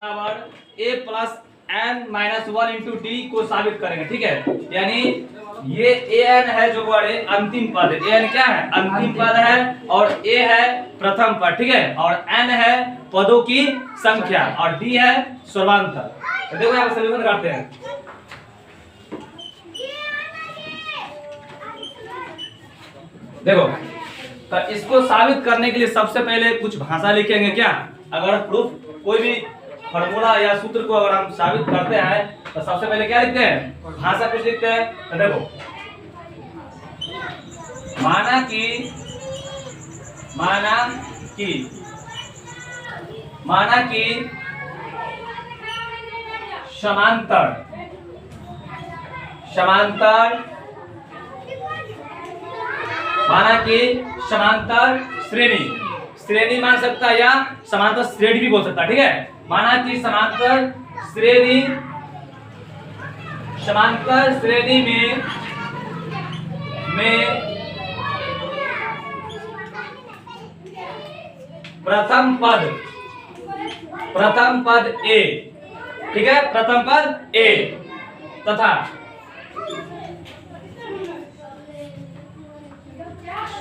बराबर a plus n minus one into d को साबित करेंगे। ठीक है, यानी ये ए एन है जो बड़े अंतिम पद है। ए एन क्या है? अंतिम पद है और ए है प्रथम पद। ठीक है, और एन है पदों की संख्या और डी है सर्वांतर। तो देखो यहाँ सॉल्यूशन करते हैं। देखो, तो इसको साबित करने के लिए सबसे पहले कुछ भाषा लिखेंगे। क्या? अगर प्रूफ कोई भी फॉर्मूला या सूत्र को अगर हम साबित करते हैं तो सबसे पहले क्या लिखते हैं? भाषा कुछ लिखते हैं। तो देखो, माना कि समांतर श्रेणी मान सकता है या समांतर श्रेणी भी बोल सकता है। ठीक है, माना कि समांतर श्रेणी में प्रथम पद ए, ठीक है, प्रथम पद ए तथा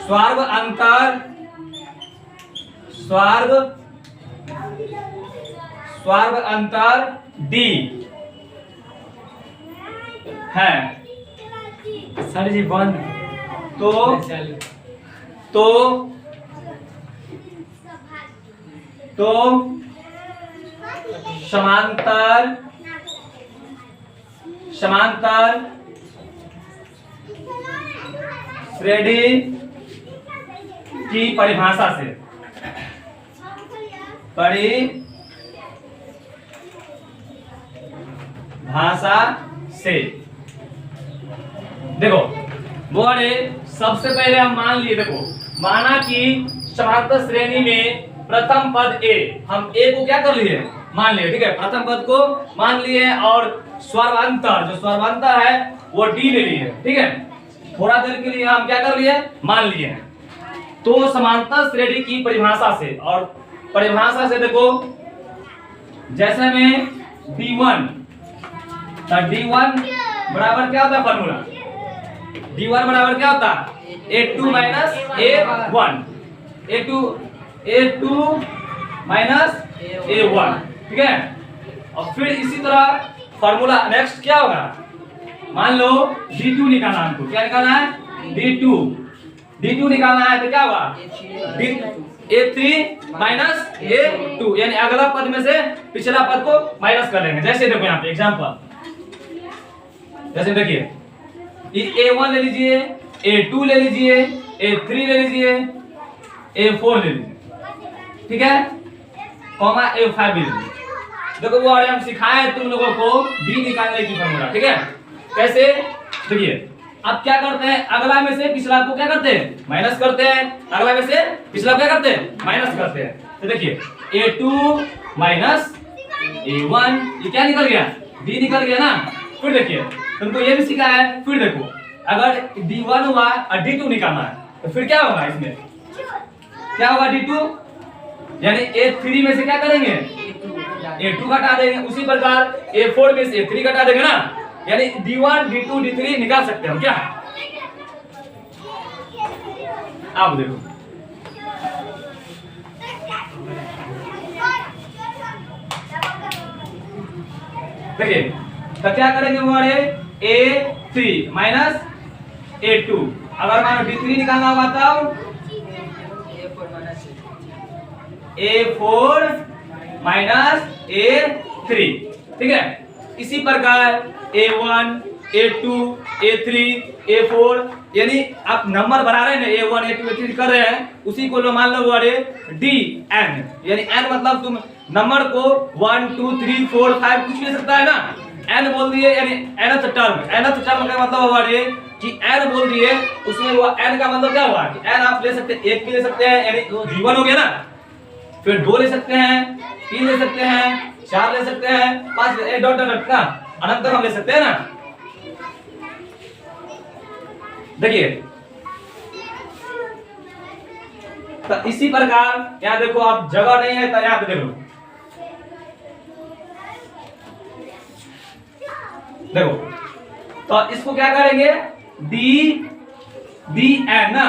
स्वार्व अंतर डी है। सर जी बंद तो समांतर श्रेणी की परिभाषा से देखो बोले, सबसे पहले हम मान लिए। देखो, माना कि समांतर श्रेणी में प्रथम पद ए, हम ए को क्या कर लिए? मान लिए। ठीक है, प्रथम पद को मान लिए और सर्वांतर, जो सर्वांतर है वो डी ले लिए। ठीक है, थोड़ा देर के लिए हम क्या कर लिए? मान लिए हैं। तो समांतर श्रेणी की परिभाषा से, और परिभाषा से देखो, जैसे में D1, तो D1 बराबर क्या होता है? फॉर्मूला D1 बराबर क्या होता है? A2 minus A1, A2 minus A1। ठीक है, और फिर इसी तरह फॉर्मूला नेक्स्ट क्या होगा? मान लो D2 निकालना हमको। क्या निकालना है? D2 निकालना है तो क्या होगा? A3 माइनस A2, यानी अगला पद में से पिछला पद को माइनस कर लेंगे। जैसे देखो यहाँ पे एग्जांपल, जैसे देखिए, A1 ले लीजिए, A2 ले लीजिए, A3 ले लीजिए, A4 ले लीजिए। ठीक है, कॉमा A5 ले लीजिए। देखो वो हम सिखाए तुम लोगों को D निकालने की फॉर्मूला। ठीक है, कैसे? देखिए, अब क्या करते हैं? अगला में से पिछला को क्या करते हैं? माइनस करते हैं। अगला में से पिछला क्या करते हैं? माइनस करते हैं। तो देखिए, A2 माइनस A1, ये क्या निकल गया? D निकल गया ना। फिर देखिए, तुमको ये भी सिखाया है। फिर देखो, अगर D1 हुआ और D2 निकालना है तो फिर क्या होगा? इसमें क्या होगा? D2, यानी A3 में से क्या करेंगे? A2 घटा देंगे। उसी प्रकार A4 में से A3 घटा देंगे ना, यानी D1, D2, D3 निकाल सकते हैं क्या? आप देखो, देखिए, तो क्या करेंगे? हमारे A3 माइनस A2, अगर मान D3 निकालना होगा तब A4 माइनस A3। ठीक है, इसी प्रकार A1, A2, A3, A4, यानी आप नंबर बढ़ा रहे हैं ना, A1, A2, A3 कर रहे हैं, उसी को लो मान लो वाले DN, यानी N मतलब तुम नंबर को 1 2 3 4 5 कुछ भी सकता है ना। N बोल दिए, यानी nth टर्म का मतलब हुआ ये कि N बोल दिए, उसमें हुआ N का मतलब क्या हुआ कि N आप ले सकते हैं, 1 भी ले सकते हैं, यानी D1 हो गया ना। फिर 2 ले सकते हैं, 3 ले सकते हैं, 4 ले सकते हैं, 5 डॉट डॉट ना अनंत तक हम ले सकते हैं ना। देखिए तो इसी प्रकार यहाँ देखो, आप जगह नहीं है तो यहाँ पे देखो देखो तो इसको क्या करेंगे डी एन ना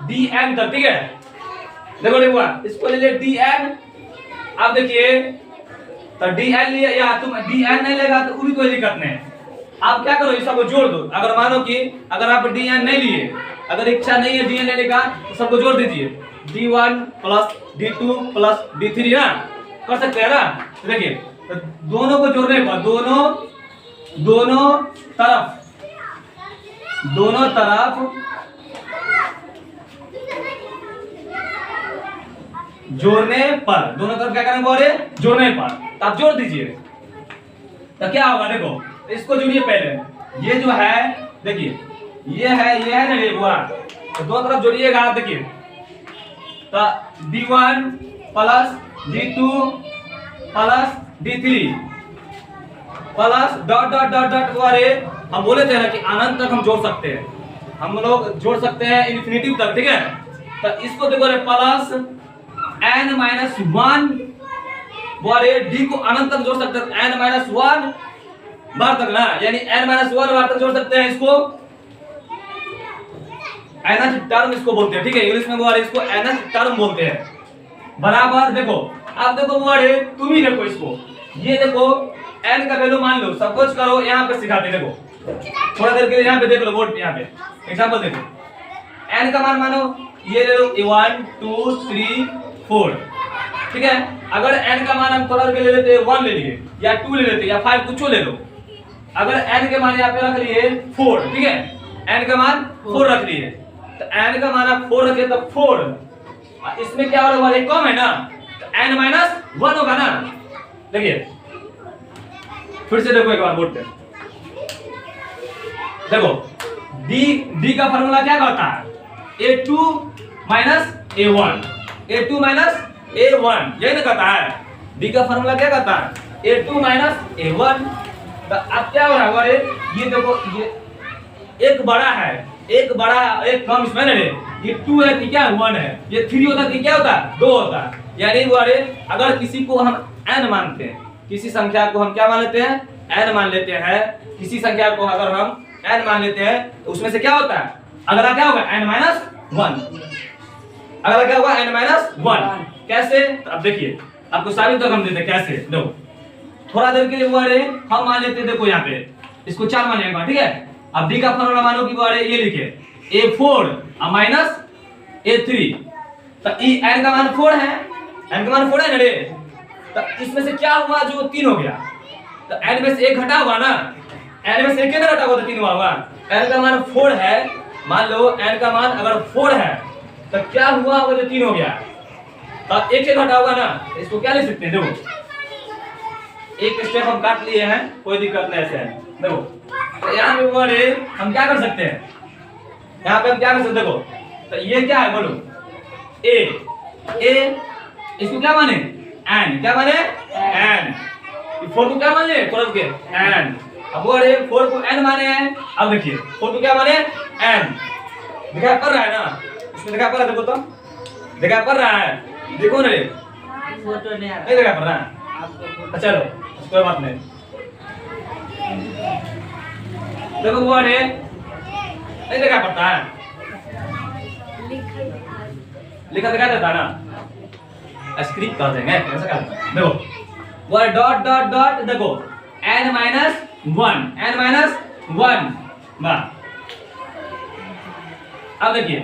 डी एन तक, ठीक है। देखो देखो इसको ले ले डी एन। अब देखिए तो डी एन लिया या तुम डी एन नहीं लेगा तो भी कोई दिक्कत नहीं। आप क्या करो इस सबको जोड़ दो। अगर मानो कि अगर आप डी एन नहीं लिए, अगर इच्छा नहीं है डी एन लेने का तो सबको जोड़ दीजिए D1 plus D2 plus D3 ना, कर सकते हैं ना। देखिए तो दोनों को जोड़ने पर दोनों तरफ जोड़ने पर, दोनों तरफ क्या करेंगे बोले जोड़ने पर, तो आप जोड़ दीजिए तो क्या होगा। देखो इसको जोड़िए पहले, ये जो है देखिए ये है ना ये हुआ, तो दोनों तरफ जोड़िएगा। आप देखिए तो D1 plus D2 plus D3 plus dot dot dot dot वाले हम बोले थे ना कि अनंत तक हम जोड़ सकते हैं, हम लोग जोड़ सकते हैं इन्फिनिटी तक, ठीक है। तो इसको देखो प्लस n माइनस 1 वाले d को अनंत तक जोड़ सकते हैं, n माइनस 1 बार तक ना, यानी n माइनस 1 बार तक जोड़ सकते हैं। इसको nth टर्म इसको बोलते हैं, ठीक है। इंग्लिश में वो इसको nth टर्म बोलते हैं। बराबर देखो अब देखो वो तुम ही देखो इसको, ये देखो n का वैल्यू मान लो, सब कुछ करो यहाँ पे सिखाते। देखो थोड़ा देर के लिए यहाँ पे देख लो, बोर्ड पे यहाँ पे एग्जांपल देखो। n का मान मानो ये ले लो 1 2 3 4, ठीक है। अगर n का मान हम थोड़ा देर के लिए लेते 1 ले लिए या 2 ले लेते या 5 कुछ ले लो। अगर n के मान यहाँ पे रख लिए 4, ठीक है, n का मान 4 रख लिए, तो n का मान आप 4 रखे तो 4, इसमें क्या होगा एक कम है ना, तो n माइनस 1 होगा ना। देखिए फिर से देखो एक बार बोर्ड पे देखो d का फार्मूला क्या करता है a2 minus a1, a2 minus a1, यही ना कहता है। d का फार्मूला क्या कहता है a2 माइनस a1। तो अब क्या हो रहा है ये देखो, ये एक बड़ा है एक कम, इसमें ना ये 2 है कि क्या 1 है, ये 3 होता कि क्या होता 2 होता। यानी वो अगर किसी को हम n मानते हैं, किसी संख्या को हम क्या मान लेते हैं n मान लेते हैं, किसी संख्या को अगर हम n मान लेते हैं तो उसमें से क्या होता है अगला क्या होगा n माइनस 1, अगला क्या होगा n माइनस 1। कैसे तो अब देखिए आपको साबित तो हम देते कैसे। देखो थोड़ा देर के लिए वो हम मान लेते हैं, देखो यहाँ पे इसको 4 मानेगा, ठीक है। अब d का फॉर्मूला मानो कि वो ये लिखे a4 माइनस a3, तो n का मान 4 है, n का मान 4 है ना रे, तो इसमें से क्या हुआ जो 3 हो गया, तो n में से 1 घटा हुआ ना, n में से 1 घटा हुआ तो 3 हुआ। n का मान 4 है, मान लो n का मान अगर 4 है तो क्या हुआ वो जो 3 हो गया, तो 1 से घटा होगा ना, इसको क्या लिख सकते हैं। देखो एक स्टेप हम काट लिए हैं, कोई दिक्कत नहीं ऐसे है। देखो तो यहाँ पे वो हम क्या कर सकते हैं, यहाँ पे हम क्या कर सकते हैं। देखो तो ये क्या है बोलो a, इसको क्या माने n, क्या माने n, 4 को क्या मान ले थोड़ा के n। अब वो 4 को n माने हैं। अब देखिए 4 को क्या माने n, दिखाई पड़ रहा है ना, इसमें दिखाई पड़ रहा है, देखो तो दिखाई पड़ रहा है, देखो ना फोटो नहीं नहीं दिखाई पड़ रहा है। चलो कोई बात नहीं, देखो वो नहीं दिखाई पड़ता है, लिखा दिखाई देता ना, स्क्रिप्ट कर देंगे ऐसा कर। देखो वो डॉट डॉट डॉट, देखो n माइनस 1 वाह। अब देखिए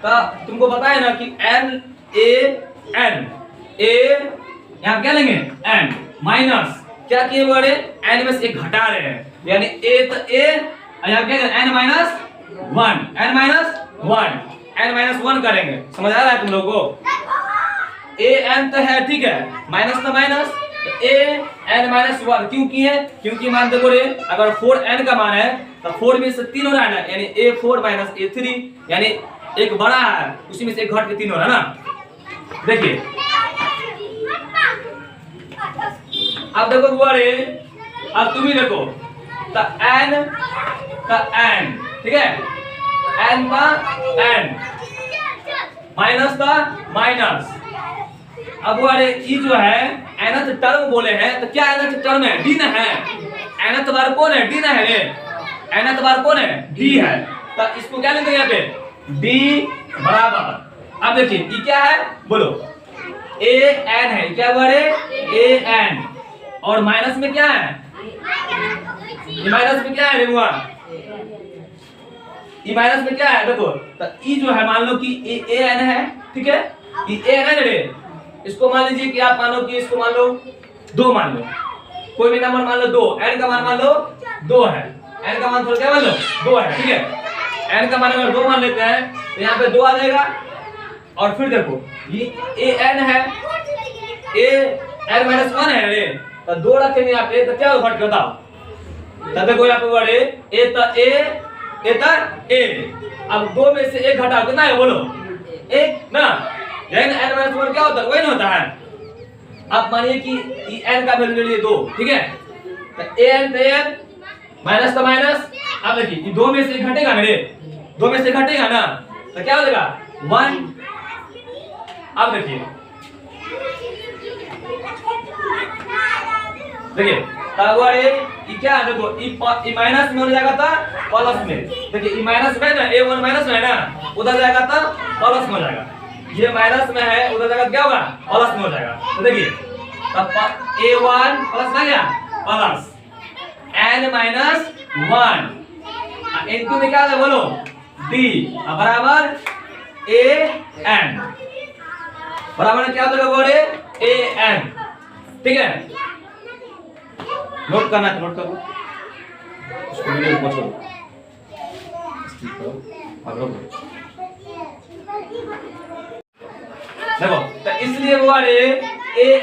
तो तुमको पता है ना कि n यहाँ क्या लेंगे n माइनस क्या किए बड़े n में से 1 घटा रहे हैं, यानी a तो a यहाँ क्या n माइनस 1 करेंगे। समझ आ रहा है तुम लोगों को, a n तो है, ठीक है, माइनस तो माइनस, तो a n माइनस 1 क्यों किए, क्योंकि मान देखो रे अगर 4n का मान है तो 4 में से 3 हो रहा है ना, यानी a4 माइनस a3, यानी एक बड़ा है उसी में से 1 घट के 3 हो रहा है ना। देखिए अब देखो वो अब तुम ही देखो तो n का n, ठीक है, n का n माइनस का माइनस। अब वो ई जो है nth टर्म बोले हैं, तो क्या nth टर्म है d न है, nth बार कौन है? डी ना है रे, nth बार कौन है? डी है। तो इसको क्या लिखेंगे यहाँ पे? डी बराबर, अब देखिए ये क्या है बोलो, ए एन है, क्या वर्ड है? ए एन, और माइनस में क्या है? माइनस में क्या है रे बुआ? ई माइनस में क्या है देखो, तो ई जो है मान लो कि ए एन है, ठीक है, ई ए एन है रे, इसको मान लीजिए कि आप मानो कि इसको मान लो 2 मान लो, कोई भी नंबर मान लो 2, एन का मान लो 2 है, एन का मान थोड़ा क्या मान लो 2 है, ठीक है, एन का मान अगर 2 मान लेते हैं तो यहाँ पे 2 आ जाएगा, और फिर देखो ये ए एन है, ए एन माइनस 1 है रे, तो 2 रखेंगे यहाँ पे तो क्या घट बताओ, तो देखो यहाँ पे वर्ड ए तो ए, अब 2 में से 1 घटाओ कितना है बोलो? 1 ना, n n माइनस 1 क्या होता है? वही ना होता है। अब मानिए कि n का वैल्यू ले लिए 2, ठीक है, तो an माइनस तो माइनस, अब देखिए ये 2 में से 1 घटेगा ना रे, 2 में से घटेगा ना, तो क्या हो जाएगा? 1। अब देखिए तब ये क्या है देखो, ई माइनस में हो जाएगा था प्लस में, देखिए ई माइनस में ना, a1 माइनस में है ना, उधर जाएगा था प्लस में हो जाएगा, ये माइनस में है उधर जाएगा क्या होगा? प्लस में हो जाएगा। तो देखिए तब a1 प्लस ना क्या प्लस n माइनस 1 इनटू में क्या होगा बोलो? d बराबर an, बराबर क्या होगा बोले? an, ठीक है, नोट करना है तो नोट करो, इसको वीडियो को छोड़ो, स्किप करो और रोको। देखो तो इसलिए वो ए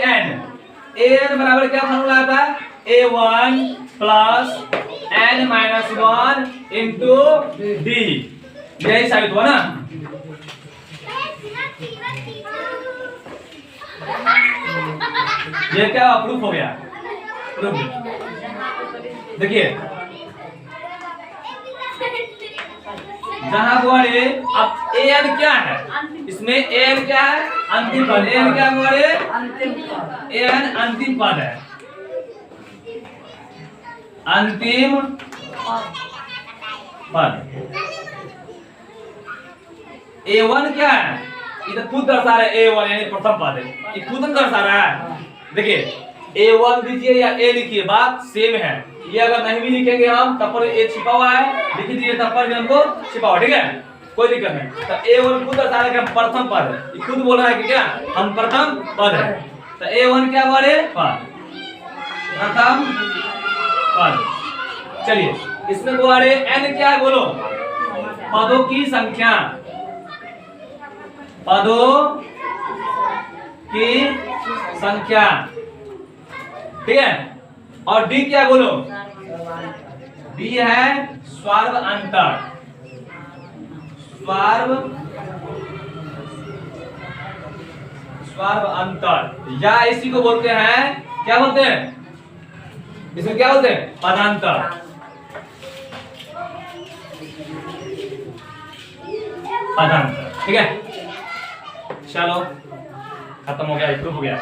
एन बराबर क्या फॉर्मूला आता है? a1 plus n minus 1 into D, यही साबित हुआ ना। ये क्या प्रूफ हो गया? देखिए जहां बोले अब ए एन क्या है, इसमें ए एन क्या है? अंतिम पद, ए एन क्या बोले? ए एन अंतिम पद है, अंतिम पद। a1 क्या है? इधर खुद दर्शा रहा है a1 यानी प्रथम पद है, ये खुद दर्शा रहा है। देखिए a1 दीजिए या a लिखिए, बात सेम है। ये अगर नहीं भी लिखेंगे हम तब पर a छिपा हुआ है, लिख दीजिए तब पर भी हमको छिपा हुआ, ठीक है, कोई दिक्कत नहीं। तो a1 खुद दर्शा रहा है कि हम प्रथम पद है, ये खुद बोल रहा है कि क्या हम प्रथम पद है। तो a1 क्या बोले? पद, प्रथम पद। चलिए इसमें बोले n क्या है बोलो? पदों की संख्या, पदों की संख्या, ठीक है, और डी क्या बोलो? डी है स्वार्व अंतर, स्वार्व अंतर, या इसी को बोलते हैं क्या बोलते हैं? इसमें क्या बोलते हैं? पदांतर, पदांतर, ठीक है। चलो खत्म हो गया, प्रूफ हो गया।